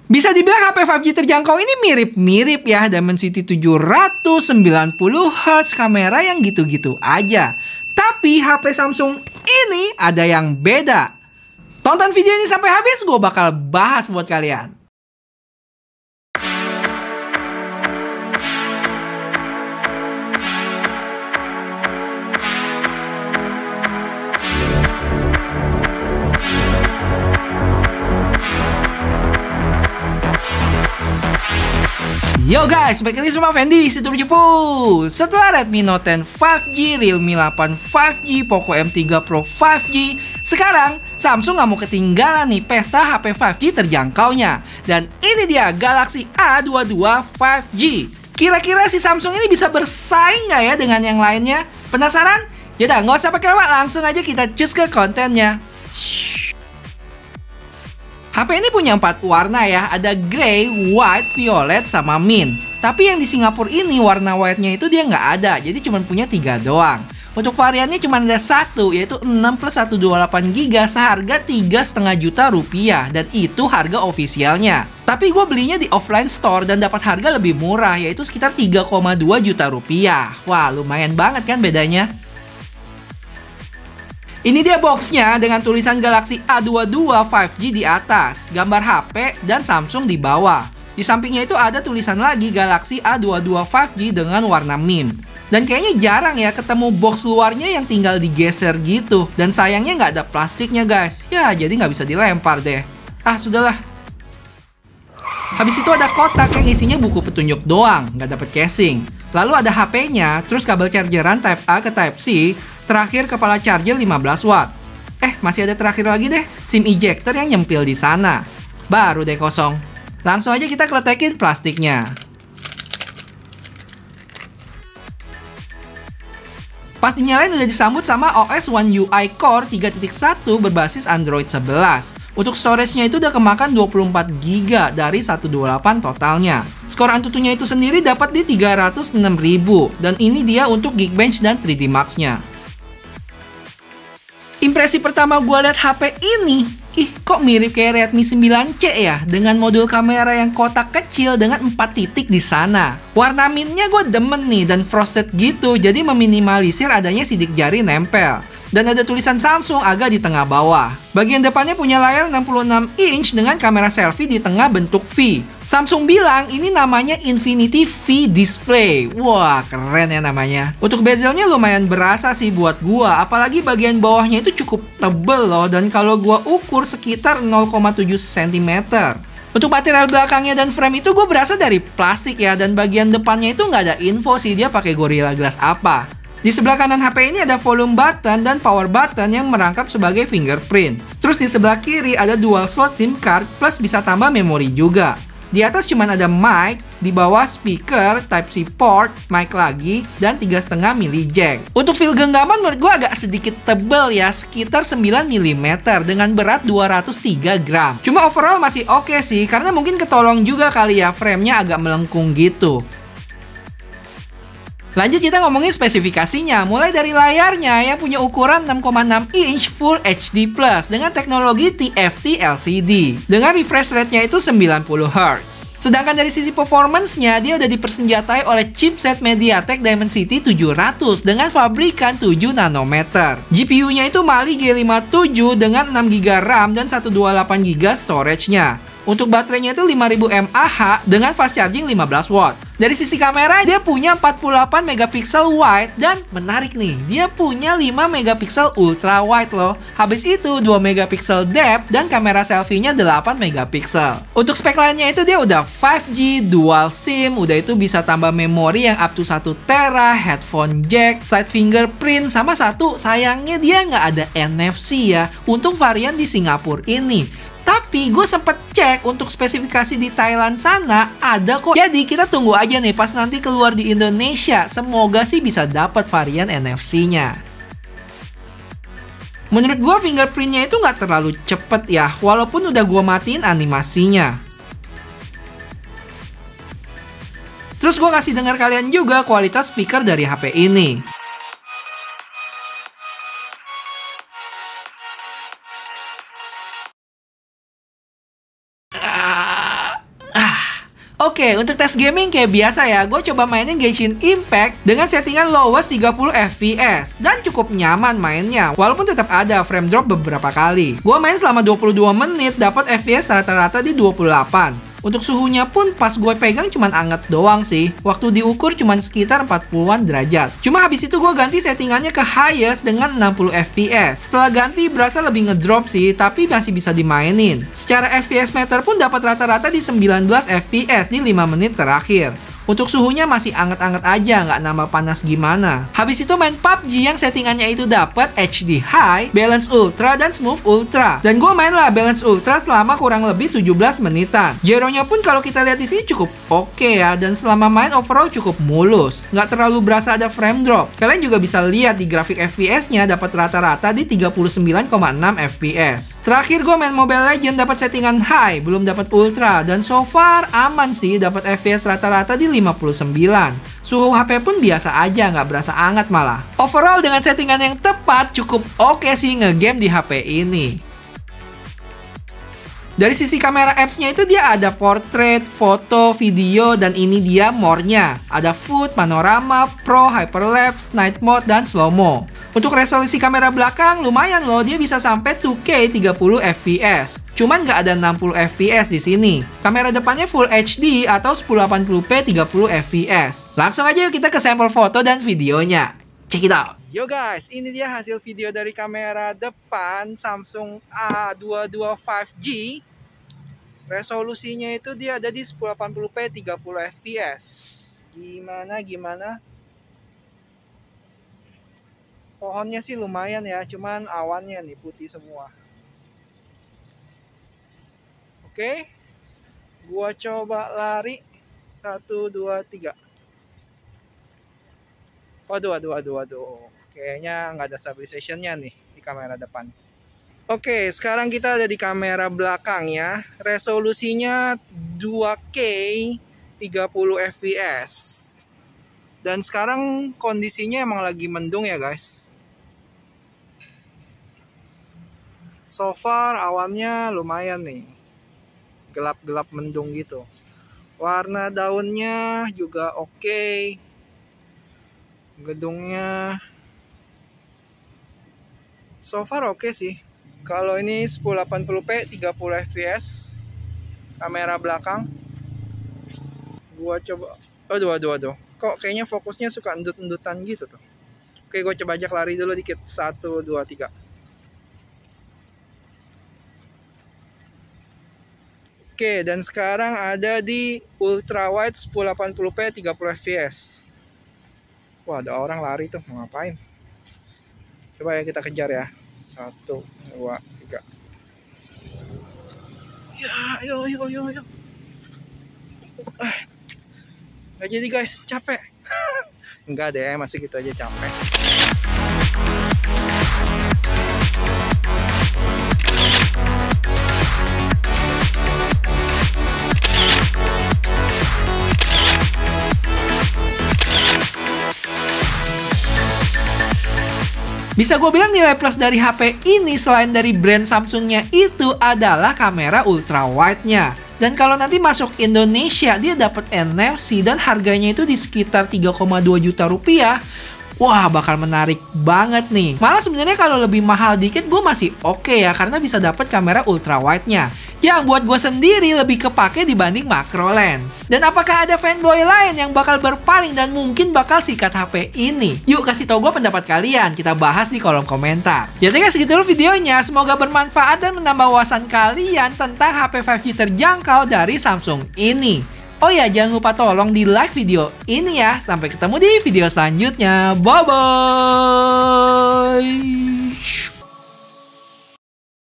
Bisa dibilang HP 5G terjangkau ini mirip-mirip ya, Dimensity 790Hz, kamera yang gitu-gitu aja. Tapi HP Samsung ini ada yang beda. Tonton video ini sampai habis, gue bakal bahas buat kalian. Yo guys, balik lagi sama Fendi, situ Cepu. Setelah Redmi Note 10 5G, Realme 8 5G, Poco M3 Pro 5G, sekarang Samsung nggak mau ketinggalan nih pesta HP 5G terjangkaunya. Dan ini dia Galaxy A22 5G. Kira-kira si Samsung ini bisa bersaing nggak ya dengan yang lainnya? Penasaran? Yaudah, nggak usah pakai lama, langsung aja kita cus ke kontennya. HP ini punya 4 warna ya, ada grey, white, violet, sama mint. Tapi yang di Singapura ini warna white-nya itu dia nggak ada, jadi cuma punya 3 doang. Untuk variannya cuma ada satu, yaitu 6 plus 128GB seharga 3,5 juta rupiah. Dan itu harga ofisialnya. Tapi gue belinya di offline store dan dapat harga lebih murah, yaitu sekitar 3,2 juta rupiah. Wah, lumayan banget kan bedanya? Ini dia boxnya dengan tulisan Galaxy A22 5G di atas, gambar HP dan Samsung di bawah. Di sampingnya itu ada tulisan lagi Galaxy A22 5G dengan warna mint. Dan kayaknya jarang ya ketemu box luarnya yang tinggal digeser gitu. Dan sayangnya nggak ada plastiknya guys. Ya jadi nggak bisa dilempar deh. Ah sudahlah. Habis itu ada kotak yang isinya buku petunjuk doang, nggak dapet casing. Lalu ada HP-nya, terus kabel chargeran Type A ke Type C. Terakhir kepala charger 15 watt. Masih ada terakhir lagi deh, SIM ejector yang nyempil di sana. Baru deh kosong. Langsung aja kita kletekin plastiknya. Pas dinyalain udah disambut sama OS One UI Core 3.1 berbasis Android 11. Untuk storage-nya itu udah kemakan 24GB dari 128 totalnya. Skor Antutunya itu sendiri dapat di 306.000. Dan ini dia untuk Geekbench dan 3D Max-nya. Impresi pertama gue liat HP ini, kok mirip kayak Redmi 9C ya, dengan modul kamera yang kotak kecil dengan 4 titik di sana. Warna mintnya gue demen nih dan frosted gitu, jadi meminimalisir adanya sidik jari nempel. Dan ada tulisan Samsung agak di tengah bawah. Bagian depannya punya layar 66 inch dengan kamera selfie di tengah bentuk V. Samsung bilang ini namanya Infinity V Display. Wah, keren ya namanya. Untuk bezelnya lumayan berasa sih buat gua, apalagi bagian bawahnya itu cukup tebel loh, dan kalau gua ukur sekitar 0,7 cm. Untuk material belakangnya dan frame itu gue berasa dari plastik ya, dan bagian depannya itu nggak ada info sih dia pakai Gorilla Glass apa. Di sebelah kanan HP ini ada volume button dan power button yang merangkap sebagai fingerprint. Terus di sebelah kiri ada dual slot SIM card plus bisa tambah memori juga. Di atas cuma ada mic, di bawah speaker, Type-C port, mic lagi, dan 3,5 mili jack. Untuk feel genggaman menurut gue agak sedikit tebel ya, sekitar 9 mm dengan berat 203 gram. Cuma overall masih oke sih, karena mungkin ketolong juga kali ya framenya agak melengkung gitu. Lanjut kita ngomongin spesifikasinya, mulai dari layarnya yang punya ukuran 6,6 inch Full HD Plus dengan teknologi TFT LCD dengan refresh rate-nya itu 90Hz. Sedangkan dari sisi performance-nya, dia udah dipersenjatai oleh chipset MediaTek Dimensity 700 dengan pabrikan 7 nanometer. GPU-nya itu Mali G57 dengan 6GB RAM dan 128GB storage-nya. Untuk baterainya itu 5000 mAh dengan fast charging 15 watt. Dari sisi kamera, dia punya 48 megapiksel wide dan menarik nih, dia punya 5 megapiksel ultra wide loh. Habis itu 2 megapiksel depth dan kamera selfie-nya 8 megapiksel. Untuk spek lainnya itu dia udah 5G, dual SIM, udah itu bisa tambah memori yang up to 1 tera, headphone jack, side fingerprint, sama satu sayangnya dia nggak ada NFC ya untuk varian di Singapura ini. Tapi gue sempet cek untuk spesifikasi di Thailand sana ada kok. Jadi kita tunggu aja nih pas nanti keluar di Indonesia. Semoga sih bisa dapat varian NFC-nya. Menurut gue fingerprint-nya itu nggak terlalu cepet ya, walaupun udah gue matiin animasinya. Terus gue kasih dengar kalian juga kualitas speaker dari HP ini. Oke, untuk tes gaming kayak biasa ya, gue coba mainin Genshin Impact dengan settingan lowest 30 fps dan cukup nyaman mainnya, walaupun tetap ada frame drop beberapa kali. Gue main selama 22 menit, dapat fps rata-rata di 28. Untuk suhunya pun pas gue pegang cuman anget doang sih. Waktu diukur cuman sekitar 40-an derajat. Cuma habis itu gue ganti settingannya ke highest dengan 60 fps. Setelah ganti berasa lebih ngedrop sih, tapi masih bisa dimainin. Secara fps meter pun dapat rata-rata di 19 fps di 5 menit terakhir. Untuk suhunya masih anget-anget aja, nggak nambah panas gimana. Habis itu main PUBG yang settingannya itu dapat HD High, Balance Ultra, dan Smooth Ultra. Dan gue main lah Balance Ultra selama kurang lebih 17 menitan. Gyronya pun kalau kita lihat di sini cukup oke ya, dan selama main overall cukup mulus. Nggak terlalu berasa ada frame drop. Kalian juga bisa lihat di grafik FPS-nya dapat rata-rata di 39,6 fps. Terakhir gue main Mobile Legends dapat settingan High, belum dapat Ultra, dan so far aman sih, dapat FPS rata-rata di 59. Suhu HP pun biasa aja, nggak berasa hangat malah. Overall dengan settingan yang tepat cukup oke sih ngegame di HP ini. Dari sisi kamera apps-nya itu dia ada portrait, foto, video, dan ini dia more-nya. Ada food, panorama, pro, hyperlapse, night mode, dan slow-mo. Untuk resolusi kamera belakang lumayan loh, dia bisa sampai 2K 30 fps. Cuman nggak ada 60 fps di sini. Kamera depannya Full HD atau 1080p 30 fps. Langsung aja yuk kita ke sampel foto dan videonya. Check it out. Yo guys, ini dia hasil video dari kamera depan Samsung A22 5G. Resolusinya itu dia ada di 1080p 30 fps. Gimana? Pohonnya sih lumayan ya, cuman awannya nih putih semua. Oke, gua coba lari 1, 2, 3. Waduh. Kayaknya nggak ada stabilizationnya nih di kamera depan. Oke, sekarang kita ada di kamera belakang ya. Resolusinya 2K 30 fps. Dan sekarang kondisinya emang lagi mendung ya guys. So far awannya lumayan nih. Gelap-gelap mendung gitu. Warna daunnya juga oke. Gedungnya so far oke sih. Kalau ini 1080p 30 fps kamera belakang. Gua coba. Aduh. Kok kayaknya fokusnya suka endut-endutan gitu tuh. Oke, gua coba ajak lari dulu dikit. 1, 2, 3. Oke, dan sekarang ada di ultra wide 1080p 30 fps. Wah, ada orang lari tuh, mau ngapain? Coba ya kita kejar ya. 1, 2, 3. Ya, ayo. Nggak jadi guys, capek. Enggak deh, masih gitu aja capek. Bisa gue bilang nilai plus dari HP ini selain dari brand Samsungnya itu adalah kamera ultra wide-nya. Dan kalau nanti masuk Indonesia dia dapat NFC dan harganya itu di sekitar 3,2 juta rupiah. Wah, bakal menarik banget nih. Malah sebenarnya kalau lebih mahal dikit gue masih oke ya, karena bisa dapat kamera ultra wide-nya. Yang buat gue sendiri lebih kepake dibanding macro lens. Dan apakah ada fanboy lain yang bakal berpaling dan mungkin bakal sikat HP ini? Yuk kasih tau gue pendapat kalian, kita bahas di kolom komentar. Ya guys, segitu dulu videonya. Semoga bermanfaat dan menambah wawasan kalian tentang HP 5G terjangkau dari Samsung ini. Oh ya, jangan lupa tolong di like video ini ya. Sampai ketemu di video selanjutnya. Bye-bye.